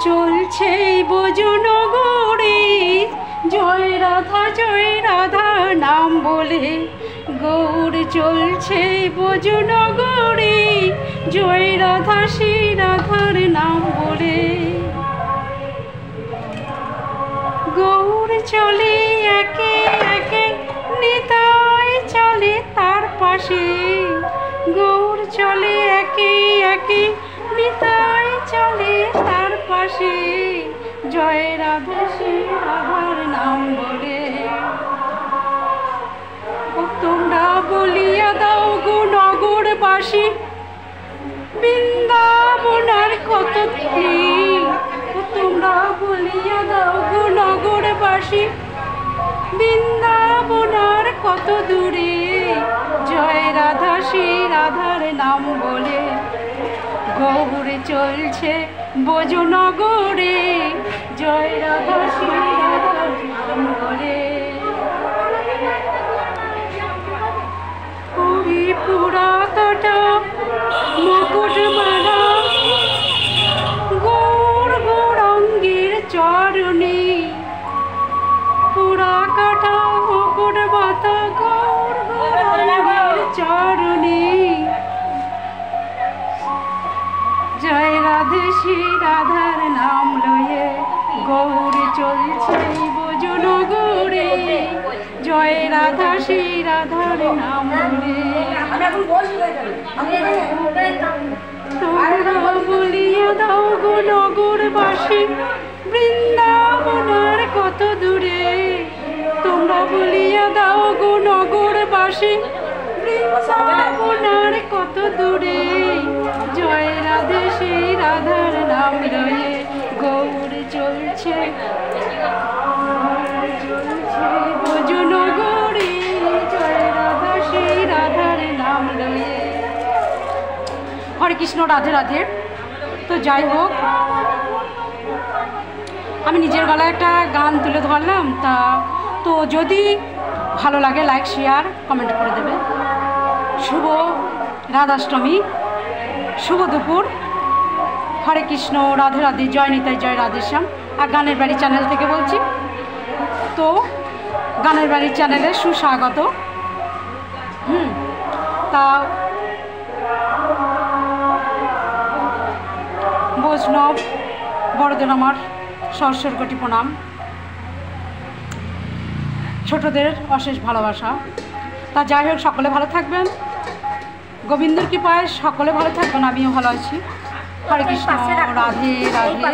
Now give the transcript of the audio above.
চলছে ভজনগরে, জয় রাধা নাম বলে। গৌর চলছে ভজনগরে, জয় রাধা শ্রী রাধার নাম বলে। গৌর চলে একে একে, নিতাই চলে তার পাশে। গৌর চলে একে একে, নিতাই চলে তার পাশে। জয় রাধা শ্রী রাধার নাম বলে। তোমরা বলিয়া দাও গো নগরবাসী, বৃন্দাবনার কত দিন। তোমরা বলিয়া দাও গো নগরবাসী, বৃন্দাবনার কত দূরে। জয় রাধা শ্রী রাধার নাম বলে। গৌর চলছে ভজনগরে, জয় রাধা শ্রী রাধার নাম বলে। পুরা কাটা মুকুট মালা, গৌর গৌরাঙ্গের চরণে। পুরা কাটা মুকুট মাতা, গৌর গৌরাঙ্গের চরণে। জয় রাধে শ্রী রাধার নাম লয়ে, গৌর চলছে ভজনগরে, জয় রাধা শ্রী রাধার নাম লয়ে। তোমরা বলিয়া দাও গো নগরবাসী, বৃন্দাবনার কত দূরে। তোমরা বলিয়া দাও গো নগরবাসী, বৃন্দাবনার কত দূরে। জয় রাধে শ্রী রাধার নাম লয়ে, গৌর চলছে ভজনগরে, জয় রাধা শ্রী রাধার নাম লয়ে। হরে কৃষ্ণ, রাধে রাধে। তো যাই হোক, আমি নিজের গলায় একটা গান তুলে ধরলাম। তো যদি ভালো লাগে লাইক শেয়ার কমেন্ট করে দেবে। শুভ রাধাষ্টমী, শুভ দুপুর। হরে কৃষ্ণ, রাধে রাধে, জয় নিতাই, জয় রাধেশ্যাম। আর গানের বাড়ি চ্যানেল থেকে বলছি। তো গানের বাড়ি চ্যানেলে সুস্বাগত। তা বৈষ্ণব বড়দের আমার সহস্র কোটি প্রণাম, ছোটদের অশেষ ভালোবাসা। তা যাই হোক, সকলে ভালো থাকবেন। গোবিন্দর কৃপায় সকলে ভালো থাকবেন, আমিও ভালো আছি। হরে কৃষ্ণ, রাধে রাধে।